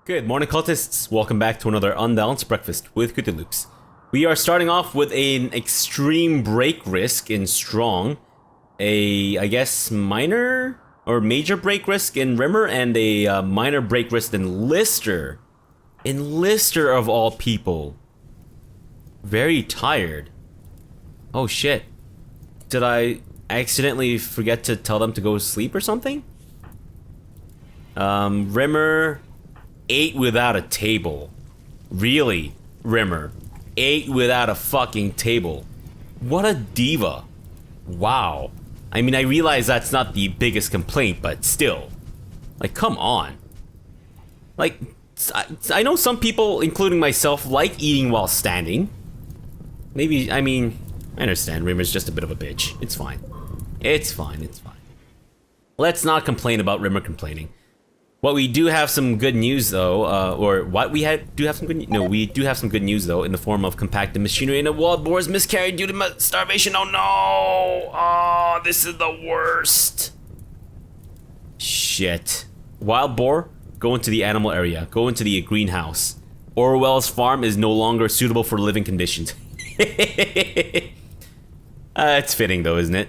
Good morning, cultists. Welcome back to another Unbalanced Breakfast with Cthulhu's. We are starting off with an extreme break risk in Strong, I guess, minor or major break risk in Rimmer, and a minor break risk in Lister. In Lister, of all people. Very tired. Oh shit. Did I accidentally forget to tell them to go to sleep or something? Rimmer ate without a table. Really, Rimmer ate without a fucking table. What a diva. Wow. I mean, I realize that's not the biggest complaint, but still. Like, come on. Like, I know some people, including myself, like eating while standing. Maybe, I mean, I understand. Rimmer's just a bit of a bitch. It's fine. It's fine, it's fine. Let's not complain about Rimmer complaining. What we do have some good news though, we do have some good news though, in the form of compacted machinery, and a wild boar is miscarried due to starvation. Oh no! Oh, this is the worst. Shit. Wild boar, go into the animal area. Go into the greenhouse. Orwell's farm is no longer suitable for living conditions. It's fitting though, isn't it?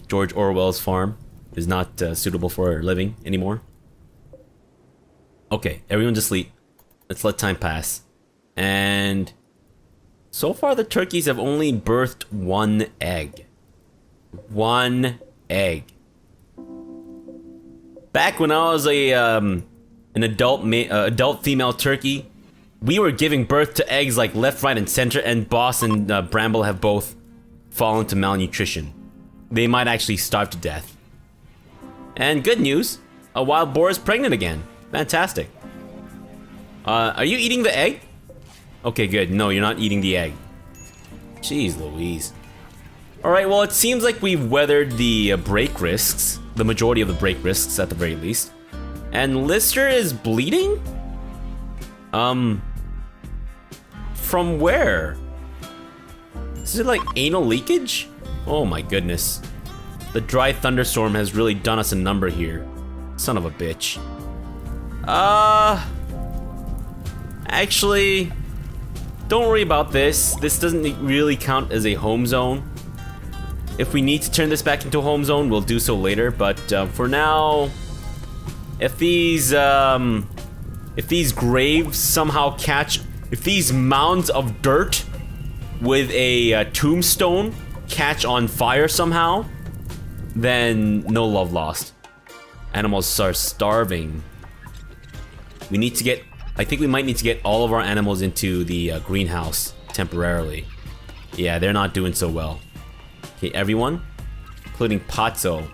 George Orwell's farm is not suitable for living anymore. Okay, everyone's asleep. Let's let time pass. And so far the turkeys have only birthed one egg. One egg. Back when I was an adult female turkey, we were giving birth to eggs like left, right, and center, and Boss and Bramble have both fallen to malnutrition. They might actually starve to death. And good news, a wild boar is pregnant again. Fantastic. Are you eating the egg? Okay, good. No, you're not eating the egg. Jeez Louise. Alright, well, it seems like we've weathered the break risks. The majority of the break risks, at the very least. And Lister is bleeding? From where? Is it like anal leakage? Oh my goodness. The dry thunderstorm has really done us a number here. Son of a bitch. Actually, don't worry about this. This doesn't really count as a home zone. If we need to turn this back into a home zone, we'll do so later. But for now, if these graves somehow if these mounds of dirt with a tombstone catch on fire somehow, then no love lost. Animals are starving. I think we might need to get all of our animals into the greenhouse temporarily. Yeah, they're not doing so well. Okay, everyone, including Patso,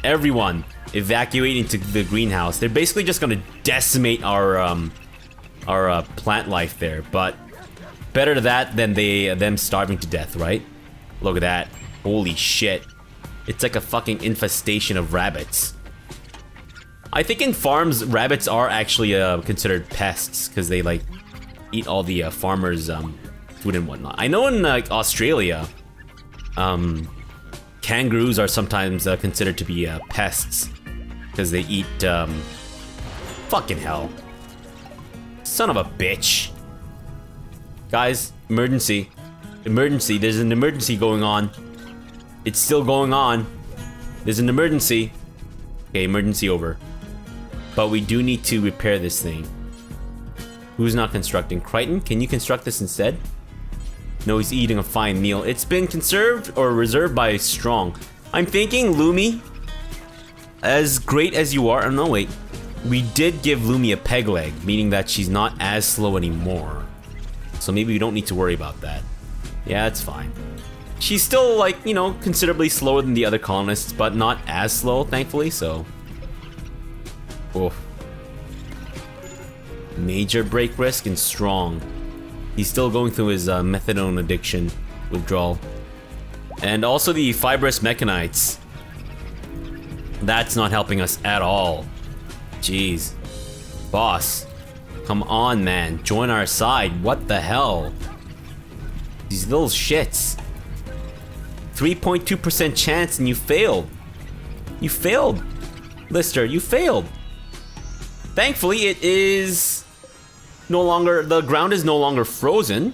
everyone evacuate into the greenhouse. They're basically just gonna decimate our plant life there, but better to that than them starving to death, right? Look at that. Holy shit. It's like a fucking infestation of rabbits. I think in farms, rabbits are actually considered pests because they like eat all the farmers' food and whatnot. I know in like Australia, kangaroos are sometimes considered to be pests because they eat fucking hell. Son of a bitch. Guys, emergency. Emergency, there's an emergency going on. It's still going on. There's an emergency. Okay, emergency over. But we do need to repair this thing. Who's not constructing? Crichton, can you construct this instead? No, he's eating a fine meal. It's been conserved or reserved by Strong. I'm thinking, Lumi, as great as you are, oh no wait. We did give Lumi a peg leg, meaning that she's not as slow anymore. So maybe we don't need to worry about that. Yeah, it's fine. She's still like, you know, considerably slower than the other colonists, but not as slow, thankfully, so. Oof. Major break risk and Strong. He's still going through his methadone addiction withdrawal. And also the fibrous mechanites. That's not helping us at all. Jeez. Boss. Come on, man. Join our side. What the hell? These little shits. 3.2% chance and you failed. You failed. Lister, you failed. Thankfully, it is no longer... The ground is no longer frozen.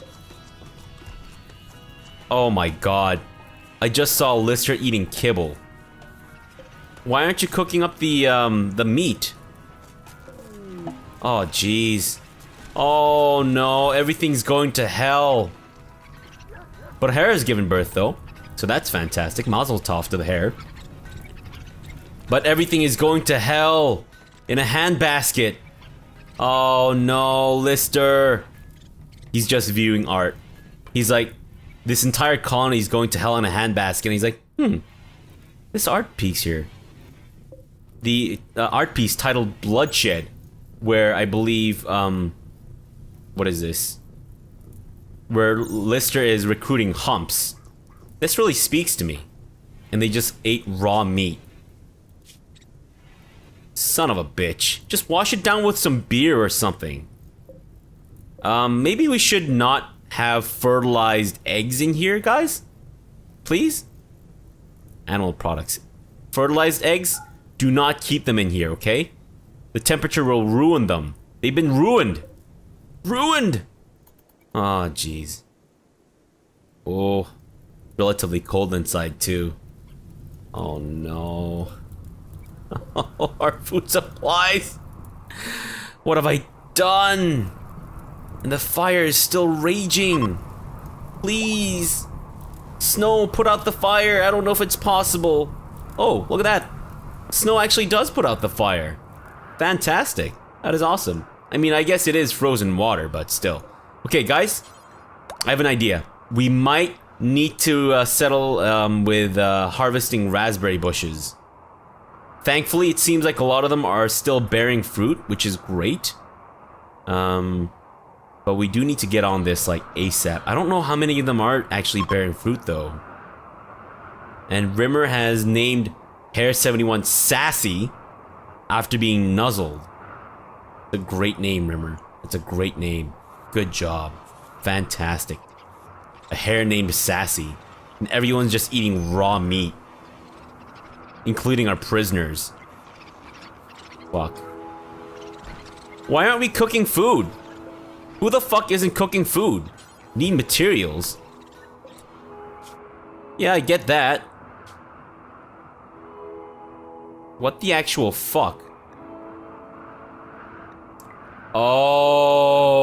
Oh my god. I just saw Lister eating kibble. Why aren't you cooking up the meat? Oh, jeez. Oh no, everything's going to hell. But hare has given birth though, so that's fantastic. Mazel tov to the hare. But everything is going to hell in a handbasket. Oh no, Lister. He's just viewing art. He's like, this entire colony is going to hell in a handbasket. And he's like, this art piece here. The art piece titled Bloodshed, where I believe, what is this? Where Lister is recruiting humps. This really speaks to me. And they just ate raw meat. Son of a bitch. Just wash it down with some beer or something. Maybe we should not have fertilized eggs in here, guys? Please? Animal products. Fertilized eggs? Do not keep them in here, okay? The temperature will ruin them. They've been ruined. Ruined! Oh, jeez. Oh, relatively cold inside, too. Oh, no. Our food supplies! What have I done? And the fire is still raging. Please. Snow, put out the fire. I don't know if it's possible. Oh, look at that. Snow actually does put out the fire. Fantastic. That is awesome. I mean, I guess it is frozen water, but still. Okay, guys. I have an idea. We might need to settle with harvesting raspberry bushes. Thankfully, it seems like a lot of them are still bearing fruit, which is great. But we do need to get on this, like, ASAP. I don't know how many of them are actually bearing fruit, though. And Rimmer has named Hare 71 Sassy after being nuzzled. It's a great name, Rimmer. It's a great name. Good job. Fantastic. A hare named Sassy. And everyone's just eating raw meat. Including our prisoners. Fuck. Why aren't we cooking food? Who the fuck isn't cooking food? Need materials. Yeah, I get that. What the actual fuck? Oh,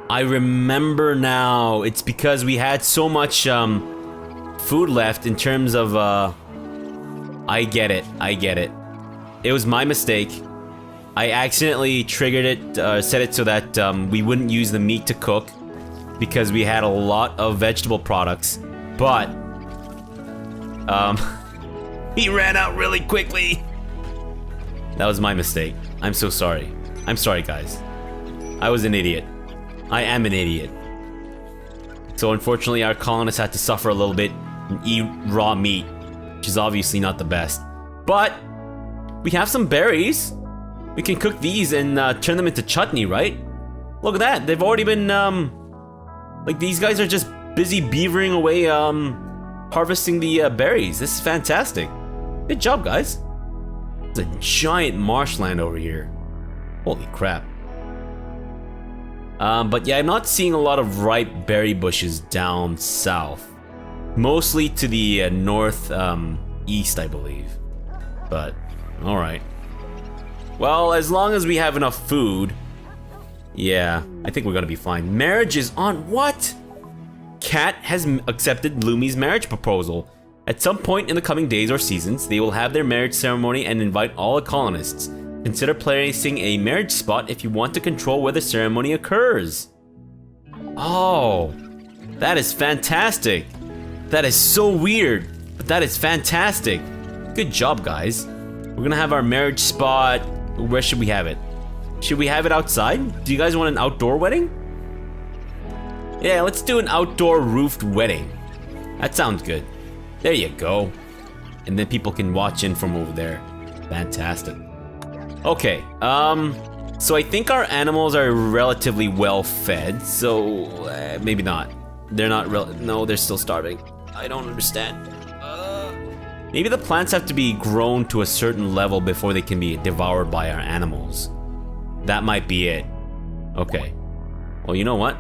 I remember now. It's because we had so much food left in terms of I get it. I get it. It was my mistake. I accidentally triggered it, set it so that we wouldn't use the meat to cook because we had a lot of vegetable products. But he ran out really quickly. That was my mistake. I'm so sorry. I'm sorry, guys. I was an idiot. I am an idiot. So unfortunately, our colonists had to suffer a little bit and eat raw meat, which is obviously not the best. But we have some berries. We can cook these and turn them into chutney, right? Look at that. They've already been, like, these guys are just busy beavering away, harvesting the berries. This is fantastic. Good job, guys. It's a giant marshland over here. Holy crap. But yeah, I'm not seeing a lot of ripe berry bushes down south. Mostly to the north, east, I believe. But, alright. Well, as long as we have enough food, yeah, I think we're gonna be fine. Marriage is on what? Cat has accepted Lumi's marriage proposal. At some point in the coming days or seasons, they will have their marriage ceremony and invite all the colonists. Consider placing a marriage spot if you want to control where the ceremony occurs. Oh, that is fantastic. That is so weird, but that is fantastic. Good job, guys. We're gonna have our marriage spot. Where should we have it? Should we have it outside? Do you guys want an outdoor wedding? Yeah, let's do an outdoor roofed wedding. That sounds good. There you go. And then people can watch in from over there. Fantastic. Okay, so I think our animals are relatively well fed, so maybe not. They're not no, they're still starving. I don't understand. Maybe the plants have to be grown to a certain level before they can be devoured by our animals. That might be it. Okay. Well, you know what?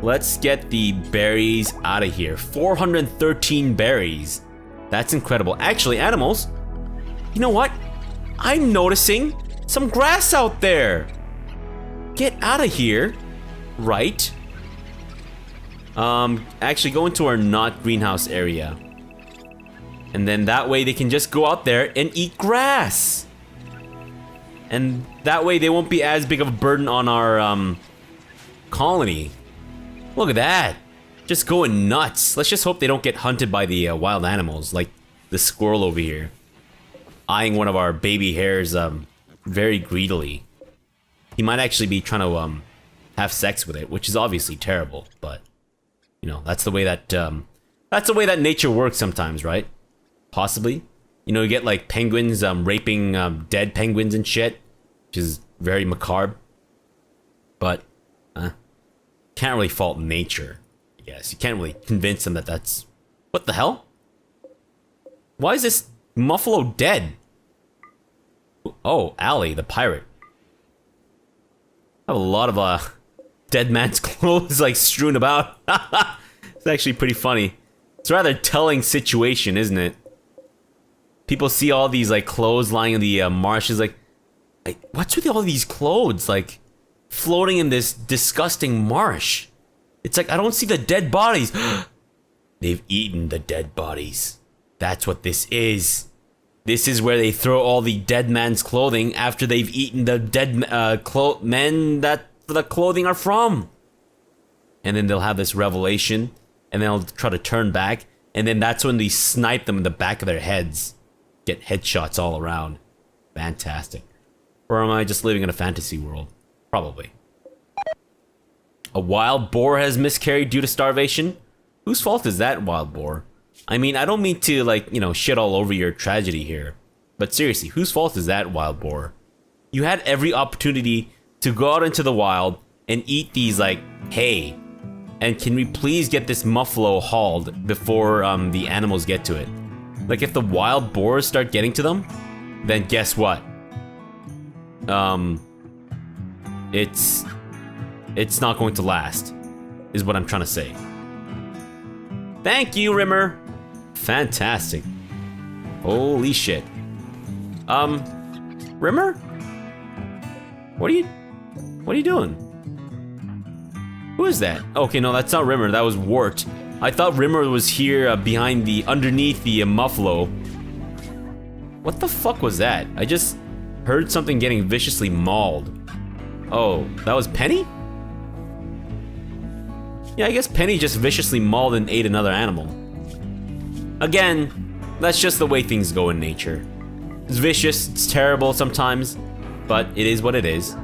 Let's get the berries out of here. 413 berries. That's incredible. Actually, animals, you know what? I'm noticing some grass out there. Get out of here. Right. Actually go into our not greenhouse area. And then that way they can just go out there and eat grass. And that way they won't be as big of a burden on our colony. Look at that. Just going nuts. Let's just hope they don't get hunted by the wild animals, like the squirrel over here. Eyeing one of our baby hares very greedily. He might actually be trying to have sex with it, which is obviously terrible, but you know, that's the way that nature works sometimes, right? Possibly. You know, you get like penguins raping dead penguins and shit, which is very macabre. But can't really fault nature, I guess. You can't really convince them that that's... What the hell? Why is this Muffalo dead? Oh, Ali, the pirate. I have a lot of dead man's clothes like strewn about. It's actually pretty funny. It's a rather telling situation, isn't it? People see all these like clothes lying in the marshes, like, what's with all these clothes like floating in this disgusting marsh? It's like I don't see the dead bodies. They've eaten the dead bodies. That's what this is. This is where they throw all the dead man's clothing after they've eaten the dead men that the clothing are from. And then they'll have this revelation, and then they'll try to turn back, and then that's when they snipe them in the back of their heads. Get headshots all around. Fantastic. Or am I just living in a fantasy world? Probably. A wild boar has miscarried due to starvation? Whose fault is that, wild boar? I mean, I don't mean to, like, you know, shit all over your tragedy here. But seriously, whose fault is that, wild boar? You had every opportunity to go out into the wild and eat these, like, hay. And can we please get this muffalo hauled before the animals get to it? Like, if the wild boars start getting to them, then guess what? It's not going to last, is what I'm trying to say. Thank you, Rimmer. Fantastic. Holy shit. Rimmer? What are you doing? Who is that? Okay, no, that's not Rimmer. That was Wart. I thought Rimmer was here underneath the muffalo. What the fuck was that? I just heard something getting viciously mauled. Oh, that was Penny? Yeah, I guess Penny just viciously mauled and ate another animal. Again, that's just the way things go in nature. It's vicious, it's terrible sometimes, but it is what it is.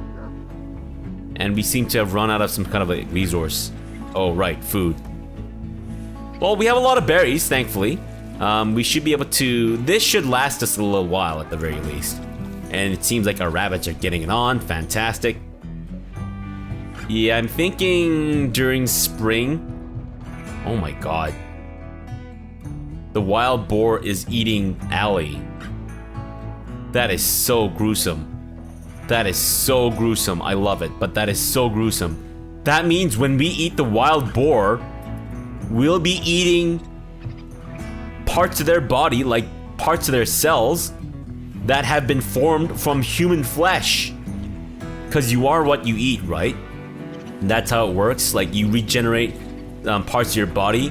And we seem to have run out of some kind of a resource. Oh, right, food. Well, we have a lot of berries, thankfully. We should be able to... This should last us a little while at the very least. And it seems like our rabbits are getting it on. Fantastic. Yeah, I'm thinking during spring. Oh my god. The wild boar is eating Allie. That is so gruesome. That is so gruesome. I love it, but that is so gruesome. That means when we eat the wild boar, we'll be eating parts of their body, like parts of their cells, that have been formed from human flesh. Because you are what you eat, right? And that's how it works. Like, you regenerate parts of your body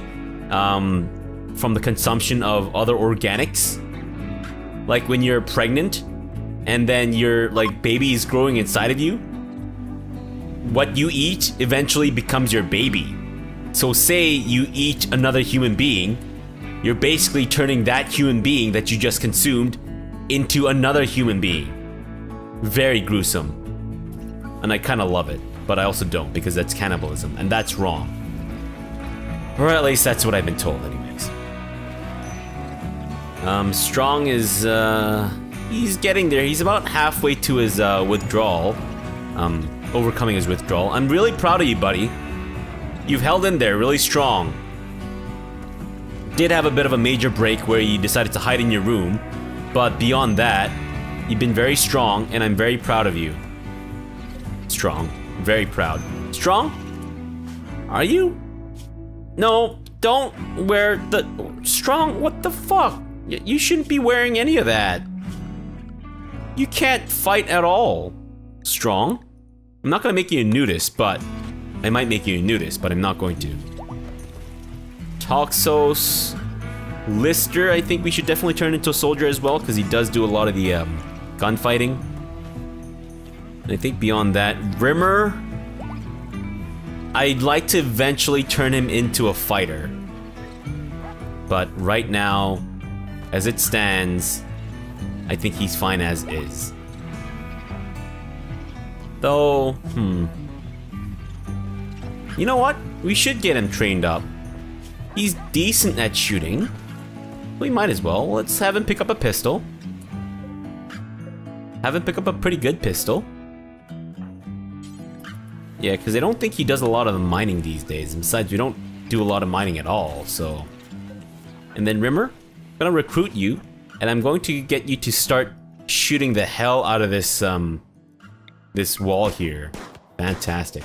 from the consumption of other organics. Like when you're pregnant and then your like baby is growing inside of you, what you eat eventually becomes your baby. So say you eat another human being, you're basically turning that human being that you just consumed into another human being. Very gruesome. And I kind of love it, but I also don't, because that's cannibalism, and that's wrong. Or at least that's what I've been told anyways. Strong is, he's getting there. He's about halfway to his withdrawal. Overcoming his withdrawal. I'm really proud of you, buddy. You've held in there really strong. did have a bit of a major break where you decided to hide in your room, but beyond that, you've been very strong, and I'm very proud of you. Strong. Very proud. Strong? Are you? No, don't wear the... Strong? What the fuck? You shouldn't be wearing any of that. You can't fight at all. Strong? I'm not gonna make you a nudist, but... I might make you a nudist, but I'm not going to. Toxos... Lister, I think we should definitely turn into a soldier as well, because he does do a lot of the gunfighting. And I think beyond that, Rimmer... I'd like to eventually turn him into a fighter. But right now, as it stands, I think he's fine as is. Though, you know what? We should get him trained up. He's decent at shooting. We might as well. Let's have him pick up a pistol. Have him pick up a pretty good pistol. Yeah, because I don't think he does a lot of the mining these days. And besides, we don't do a lot of mining at all, so... And then Rimmer, I'm gonna recruit you, and I'm going to get you to start shooting the hell out of this, this wall here. Fantastic.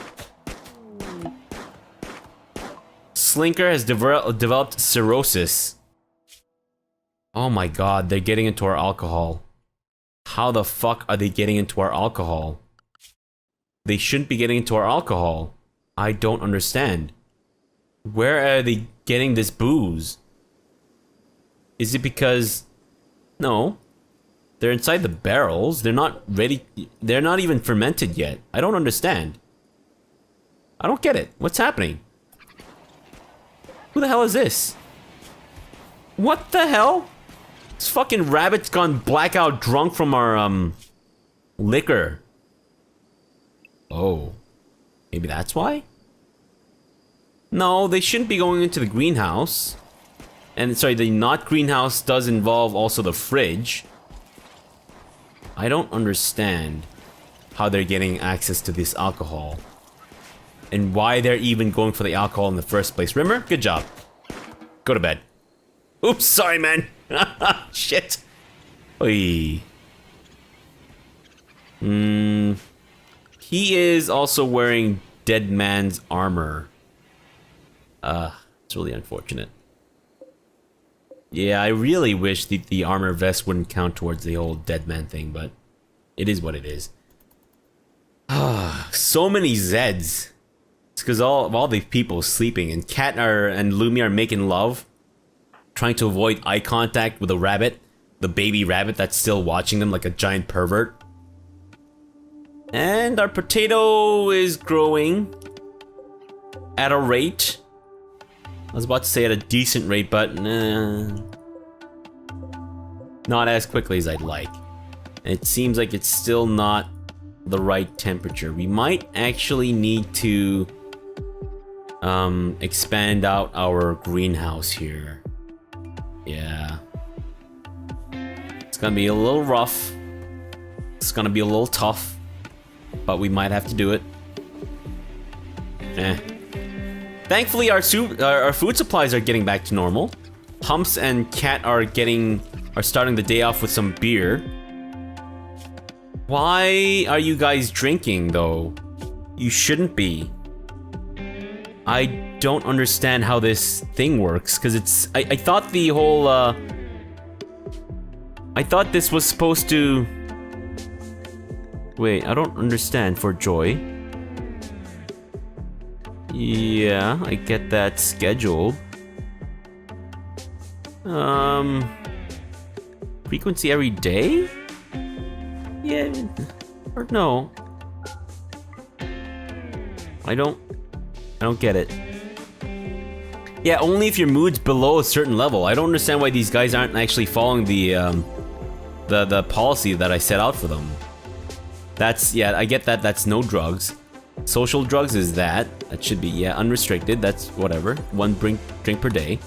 Slinker has developed cirrhosis. Oh my god, they're getting into our alcohol. How the fuck are they getting into our alcohol? They shouldn't be getting into our alcohol. I don't understand. Where are they getting this booze? Is it because... No. They're inside the barrels. They're not ready. They're not even fermented yet. I don't understand. I don't get it. What's happening? Who the hell is this? What the hell? This fucking rabbit's gone blackout drunk from our, liquor. Oh. Maybe that's why? No, they shouldn't be going into the greenhouse. And sorry, the not greenhouse does involve also the fridge. I don't understand how they're getting access to this alcohol. And why they're even going for the alcohol in the first place. Rimmer, good job. Go to bed. Oops, sorry, man. Shit. Oy. He is also wearing dead man's armor. It's really unfortunate. Yeah, I really wish the armor vest wouldn't count towards the whole dead man thing, but it is what it is. So many Zeds. It's because all these people sleeping, and Cat and Lumi are making love, trying to avoid eye contact with the rabbit, the baby rabbit that's still watching them like a giant pervert. And our potato is growing at a rate. I was about to say at a decent rate, but not as quickly as I'd like. And it seems like it's still not the right temperature. We might actually need to expand out our greenhouse here. Yeah. It's gonna be a little rough. It's gonna be a little tough. But we might have to do it. Thankfully, our food supplies are getting back to normal. Humps and Cat are starting the day off with some beer. Why are you guys drinking, though? You shouldn't be. I don't understand how this thing works, because it's... I thought the whole, I thought this was supposed to... Wait, I don't understand. For joy. Yeah, I get that scheduled. Frequency every day? Yeah, or no. I don't get it. Yeah, only if your mood's below a certain level. I don't understand why these guys aren't actually following the policy that I set out for them. That's, yeah, I get that. That's no drugs. Social drugs is that. That should be, yeah, unrestricted. That's whatever. One drink per day.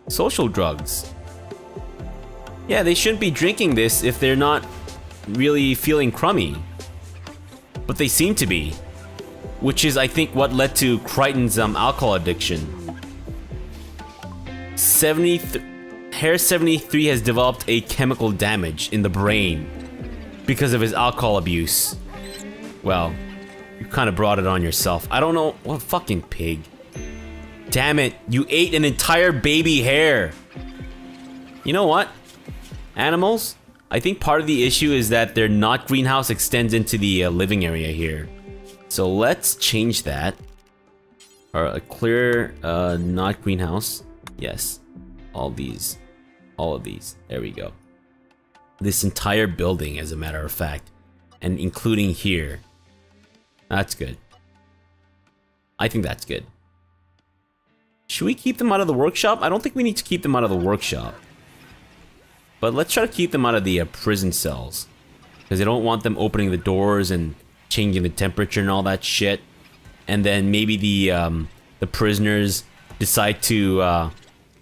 Social drugs. Yeah, they shouldn't be drinking this if they're not really feeling crummy. But they seem to be. Which is, I think, what led to Crichton's alcohol addiction. Hair 73 has developed a chemical damage in the brain because of his alcohol abuse. Well, you kind of brought it on yourself. I don't know. What fucking pig. Damn it. You ate an entire baby hair. You know what? Animals, I think part of the issue is that their not greenhouse extends into the living area here. So let's change that. Or a clear not greenhouse. Yes. All these. All of these. There we go. This entire building, as a matter of fact. And including here. That's good. I think that's good. Should we keep them out of the workshop? I don't think we need to keep them out of the workshop. But let's try to keep them out of the prison cells. Because I don't want them opening the doors and changing the temperature and all that shit. And then maybe the prisoners decide to,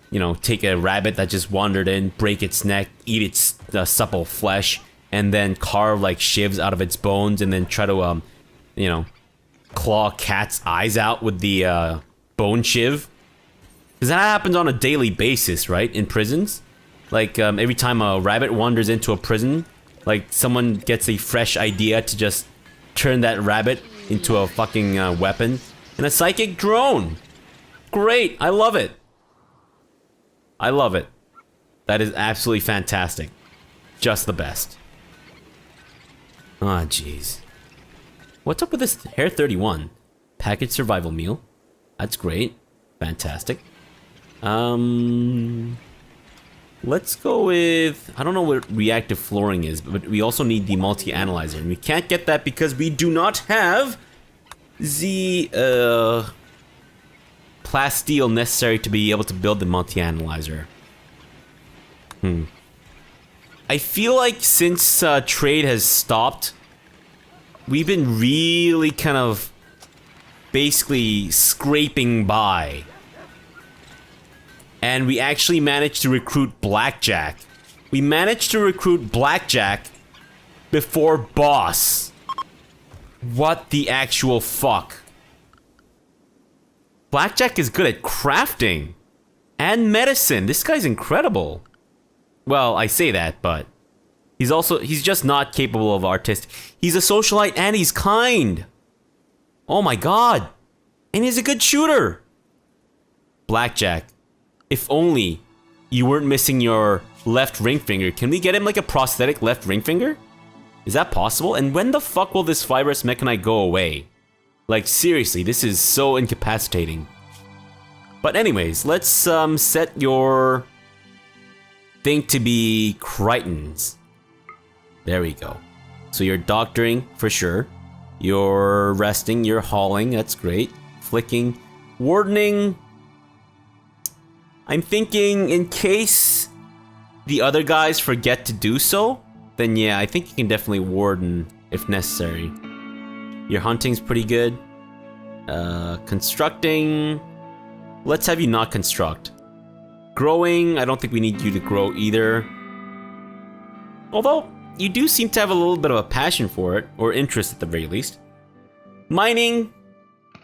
you know, take a rabbit that just wandered in, break its neck, eat its supple flesh, and then carve like shivs out of its bones, and then try to, you know, claw cat's eyes out with the bone shiv. Because that happens on a daily basis, right? In prisons. Like, every time a rabbit wanders into a prison, like, someone gets a fresh idea to just turn that rabbit into a fucking weapon. And a psychic drone! Great! I love it! I love it. That is absolutely fantastic. Just the best. Ah, jeez. What's up with this Hair 31? Package survival meal. That's great. Fantastic. Let's go with... I don't know what reactive flooring is, but we also need the multi-analyzer. And we can't get that because we do not have the plasteel necessary to be able to build the multi-analyzer. I feel like since trade has stopped, we've been really kind of basically scraping by. And we actually managed to recruit Blackjack. We managed to recruit Blackjack before Boss. What the actual fuck? Blackjack is good at crafting. And medicine. This guy's incredible. Well, I say that, but... he's just not capable of artist. He's a socialite and he's kind. Oh my god. And he's a good shooter. Blackjack. If only you weren't missing your left ring finger. Can we get him like a prosthetic left ring finger? Is that possible? And when the fuck will this fibrous mechanite go away? Like seriously, this is so incapacitating. But anyways, let's set your thing to be Crichton's. There we go. So you're doctoring for sure. You're resting, you're hauling, that's great. Flicking, wardening. I'm thinking in case the other guys forget to do so, then yeah, I think you can definitely warden if necessary. Your hunting's pretty good. Constructing. Let's have you not construct. Growing, I don't think we need you to grow either. Although, you do seem to have a little bit of a passion for it, or interest at the very least. Mining.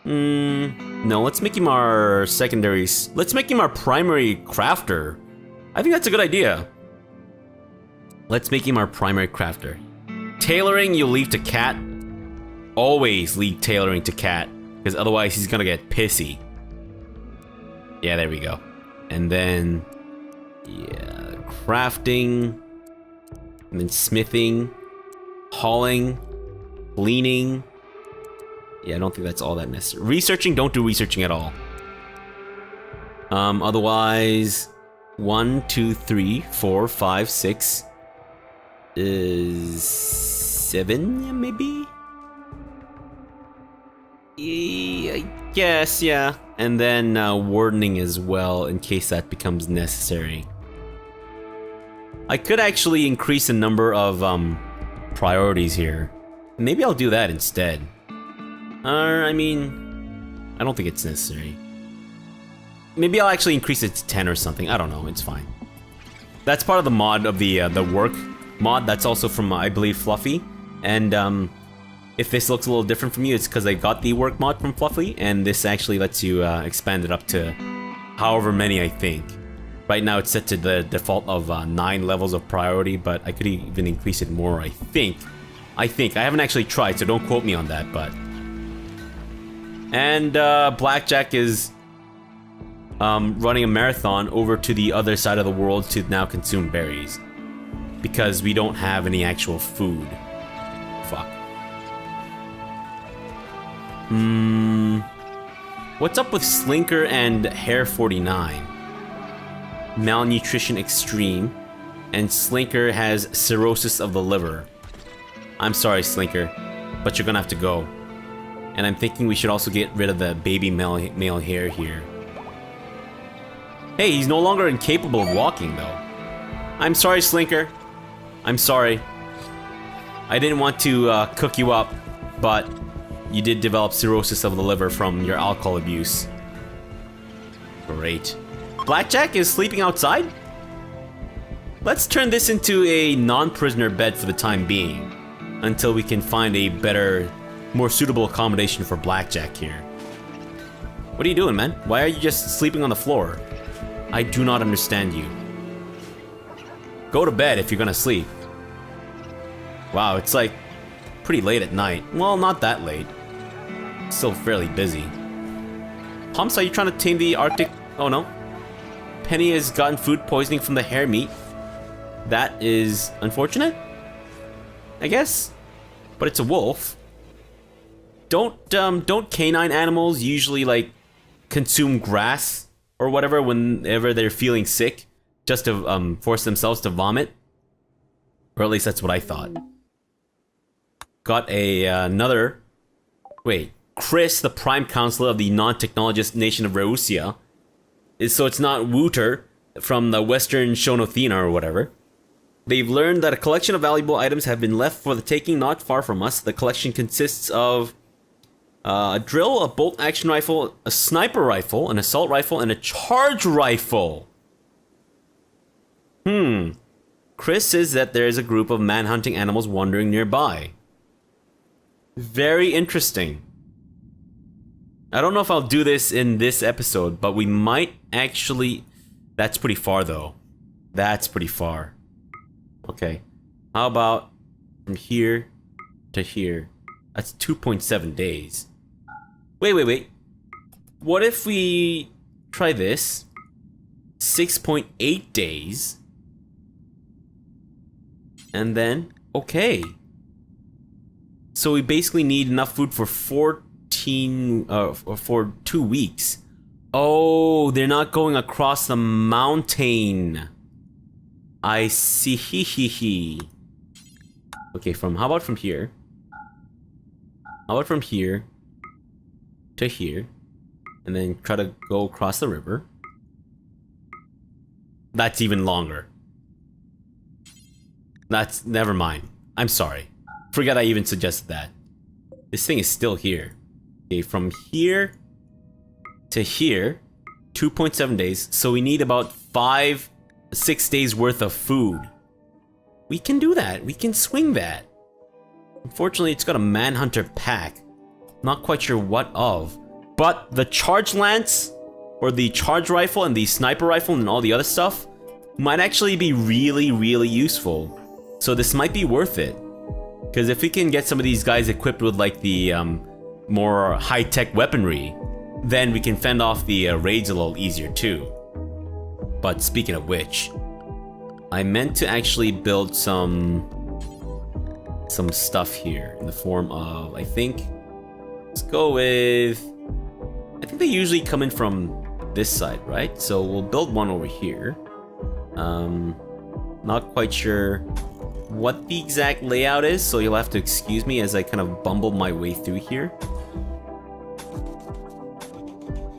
No, let's make him our secondary. Let's make him our primary crafter. I think that's a good idea. Let's make him our primary crafter. Tailoring, you leave to Cat. Always leave tailoring to Cat, because otherwise he's gonna get pissy. Yeah, there we go. And then, yeah, crafting, and then smithing, hauling, cleaning. Yeah, I don't think that's all that necessary. Researching, don't do researching at all. Otherwise, 1, 2, 3, 4, 5, 6 is 7, maybe? Yeah, I guess, yeah. And then wardening as well, in case that becomes necessary. I could actually increase the number of priorities here. Maybe I'll do that instead. I mean, I don't think it's necessary. Maybe I'll actually increase it to 10 or something. I don't know, it's fine. That's part of the mod of the work mod. That's also from, I believe, Fluffy. And if this looks a little different from you, it's because I got the work mod from Fluffy, and this actually lets you expand it up to however many, I think. Right now it's set to the default of 9 levels of priority, but I could even increase it more, I think. I haven't actually tried, so don't quote me on that, but... And Blackjack is running a marathon over to the other side of the world to now consume berries. Because we don't have any actual food. Fuck. What's up with Slinker and Hair 49? Malnutrition extreme, and Slinker has cirrhosis of the liver. I'm sorry, Slinker, but you're gonna have to go. And I'm thinking we should also get rid of the baby male hair here. Hey, he's no longer incapable of walking, though. I'm sorry, Slinker. I'm sorry. I didn't want to cook you up, but you did develop cirrhosis of the liver from your alcohol abuse. Great. Blackjack is sleeping outside? Let's turn this into a non-prisoner bed for the time being, until we can find a better, more suitable accommodation for Blackjack here. What are you doing, man? Why are you just sleeping on the floor? I do not understand you. Go to bed if you're gonna sleep. Wow, it's like pretty late at night. Well, not that late. Still fairly busy. Humps, are you trying to tame the Arctic? Oh no. Penny has gotten food poisoning from the hare meat. That is unfortunate, I guess. But it's a wolf. Don't canine animals usually like consume grass or whatever whenever they're feeling sick, just to force themselves to vomit? Or at least that's what I thought. Got a another. Wait, Chris, the Prime Counselor of the non-technologist nation of Reusia. So it's not Wooter from the Western Shonothina or whatever. They've learned that a collection of valuable items have been left for the taking not far from us. The collection consists of a drill, a bolt-action rifle, a sniper rifle, an assault rifle, and a charge rifle. Chris says that there is a group of man-hunting animals wandering nearby. Very interesting. I don't know if I'll do this in this episode, but we might actually... That's pretty far, though. That's pretty far. Okay. How about from here to here? That's 2.7 days. Wait. What if we try this? 6.8 days. And then, okay. So we basically need enough food for 14... for 2 weeks. Oh, they're not going across the mountain. I see. Okay, how about from here? How about from here to here, and then try to go across the river? That's even longer. That's... never mind. I'm sorry. Forget I even suggested that. This thing is still here. Okay, from here to here, 2.7 days. So we need about 6 days worth of food. We can do that. We can swing that. Unfortunately, it's got a manhunter pack. Not quite sure what of. But the charge lance, or the charge rifle, and the sniper rifle, and all the other stuff might actually be really, really useful. So this might be worth it. Because if we can get some of these guys equipped with like the more high-tech weaponry, then we can fend off the raids a little easier too. But speaking of which, I meant to actually build some stuff here in the form of, I think, let's go with, I think they usually come in from this side, right? So we'll build one over here. Not quite sure what the exact layout is, so you'll have to excuse me as I kind of bumble my way through here.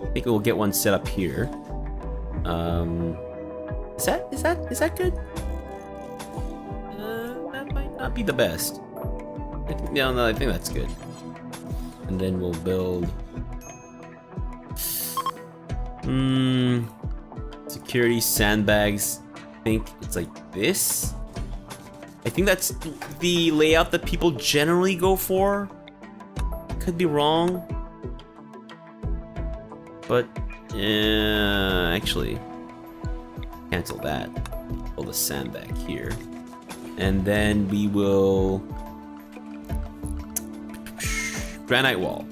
I think we'll get one set up here. Is that good? That might not be the best. No, I think that's good. And then we'll build... security sandbags. I think it's like this. I think that's the layout that people generally go for. Could be wrong. But, actually, Cancel that. Pull the sand back here. And then we will... Granite wall.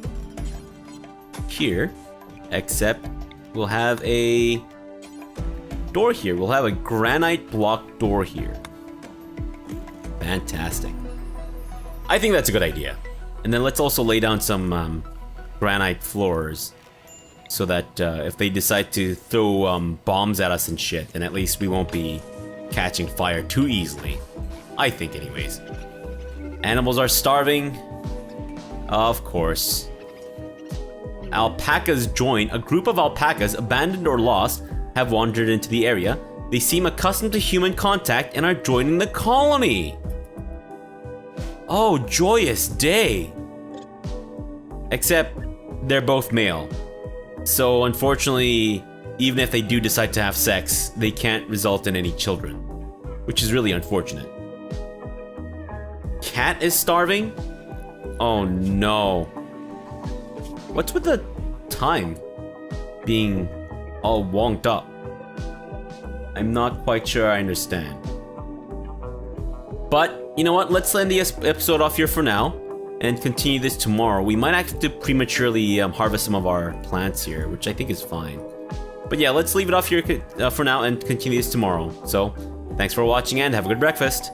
Here. Except we'll have a door here. We'll have a granite block door here. Fantastic. I think that's a good idea. And then let's also lay down some granite floors so that if they decide to throw bombs at us and shit, then at least we won't be catching fire too easily. I think anyways. Animals are starving. Of course. Alpacas join. A group of alpacas, abandoned or lost, have wandered into the area. They seem accustomed to human contact and are joining the colony. Oh, joyous day. Except they're both male. So unfortunately, even if they do decide to have sex, they can't result in any children, which is really unfortunate. Cat is starving? Oh no. What's with the time being all wonked up? I'm not quite sure I understand. But, you know what? Let's end the episode off here for now and continue this tomorrow. We might have to prematurely harvest some of our plants here, which I think is fine. But yeah, let's leave it off here for now and continue this tomorrow. So, thanks for watching and have a good breakfast.